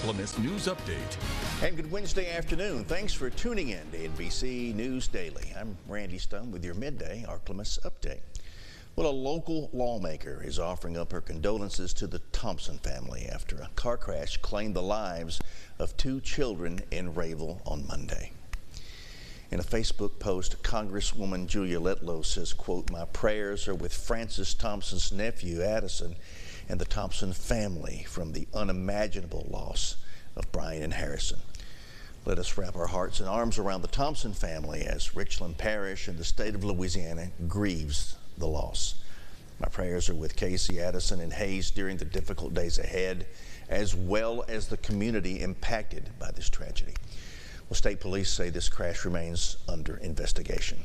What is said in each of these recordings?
Ark-La-Miss News Update. And good Wednesday afternoon. Thanks for tuning in to NBC News Daily. I'm Randy Stone with your Midday Ark-La-Miss Update. Well, a local lawmaker is offering up her condolences to the Thompson family after a car crash claimed the lives of 2 children in Rayville on Monday. In a Facebook post, Congresswoman Julia Letlow says, quote, "My prayers are with Francis Thompson's nephew, Addison, and the Thompson family from the unimaginable loss of Brian and Harrison. Let us wrap our hearts and arms around the Thompson family as Richland Parish and the state of Louisiana grieves the loss. My prayers are with Casey, Addison, and Hayes during the difficult days ahead, as well as the community impacted by this tragedy." Well, state police say this crash remains under investigation.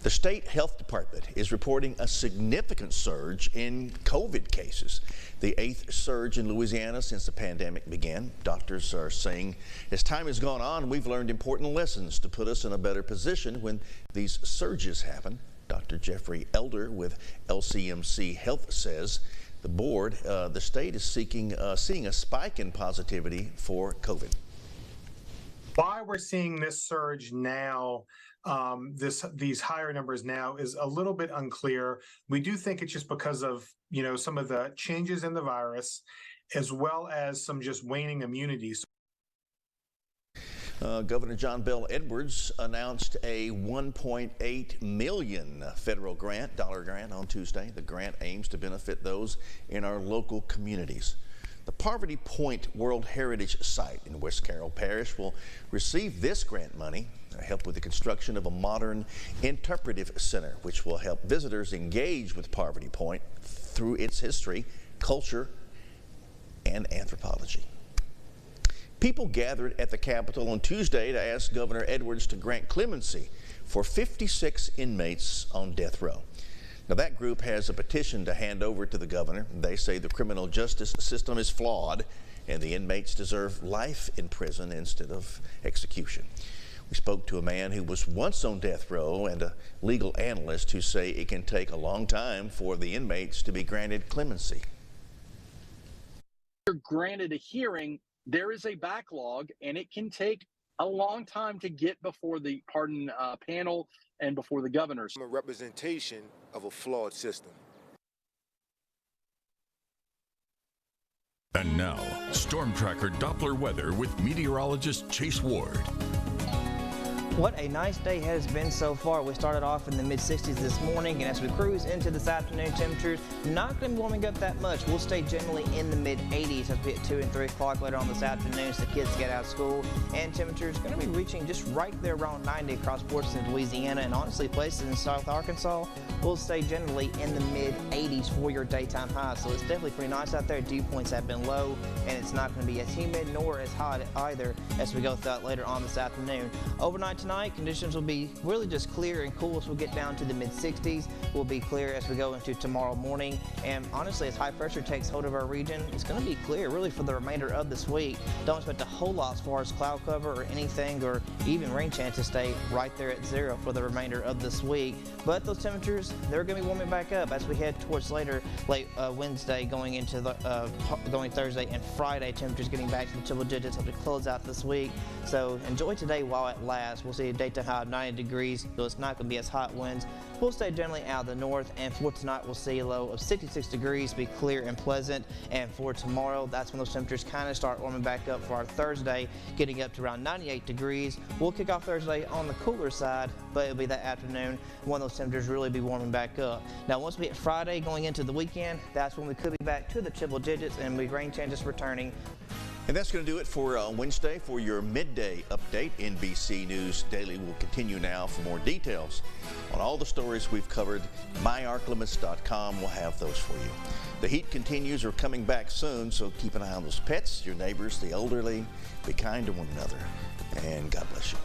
The state health department is reporting a significant surge in COVID cases, the 8th surge in Louisiana since the pandemic began. Doctors are saying as time has gone on, we've learned important lessons to put us in a better position when these surges happen. Dr. Jeffrey Elder with LCMC Health says the state is seeing a spike in positivity for COVID. Why we're seeing this surge now, these higher numbers now, is a little bit unclear. We do think it's just because of, some of the changes in the virus, as well as some just waning immunity. Governor John Bel Edwards announced a $1.8 million federal dollar grant on Tuesday. The grant aims to benefit those in our local communities. The Poverty Point World Heritage Site in West Carroll Parish will receive this grant money to help with the construction of a modern interpretive center, which will help visitors engage with Poverty Point through its history, culture, and anthropology. People gathered at the Capitol on Tuesday to ask Governor Edwards to grant clemency for 56 inmates on death row. Now, that group has a petition to hand over to the governor. They say the criminal justice system is flawed and the inmates deserve life in prison instead of execution. We spoke to a man who was once on death row and a legal analyst who say it can take a long time for the inmates to be granted clemency. You're granted a hearing, there is a backlog, and it can take a long time to get before the pardon panel and before the governors. A representation of a flawed system. And now, Storm Tracker Doppler weather with meteorologist Chase Ward. What a nice day has been so far. We started off in the mid-60s this morning, and as we cruise into this afternoon, temperatures not going to be warming up that much. We'll stay generally in the mid-80s as we hit 2 and 3 o'clock later on this afternoon as the kids get out of school. And temperatures going to be reaching just right there around 90 across portions of Louisiana, and honestly places in South Arkansas will stay generally in the mid-80s for your daytime high. So it's definitely pretty nice out there. Dew points have been low, and it's not going to be as humid nor as hot either as we go throughout later on this afternoon. Overnight tonight, conditions will be really just clear and cool as we get down to the mid-60s. We'll be clear as we go into tomorrow morning. And honestly, as high pressure takes hold of our region, it's going to be clear really for the remainder of this week. Don't expect a whole lot as far as cloud cover or anything, or even rain chances stay right there at 0 for the remainder of this week. But those temperatures, they're going to be warming back up as we head towards late Wednesday, going into going Thursday and Friday. Temperatures getting back to the triple digits as we close out this week. So enjoy today while it lasts. We'll see a daytime high of 90 degrees, so it's not going to be as hot winds. We'll stay generally out of the north, and for tonight we'll see a low of 66 degrees, be clear and pleasant. And for tomorrow, that's when those temperatures kind of start warming back up for our Thursday, getting up to around 98 degrees. We'll kick off Thursday on the cooler side, but it'll be that afternoon when those temperatures really be warming back up. Now, once we hit Friday going into the weekend, that's when we could be back to the triple digits and with rain chances returning. And that's going to do it for Wednesday for your midday update. NBC News Daily will continue now. For more details on all the stories we've covered, myarklamiss.com will have those for you. The heat continues or coming back soon, so keep an eye on those pets, your neighbors, the elderly. Be kind to one another, and God bless you.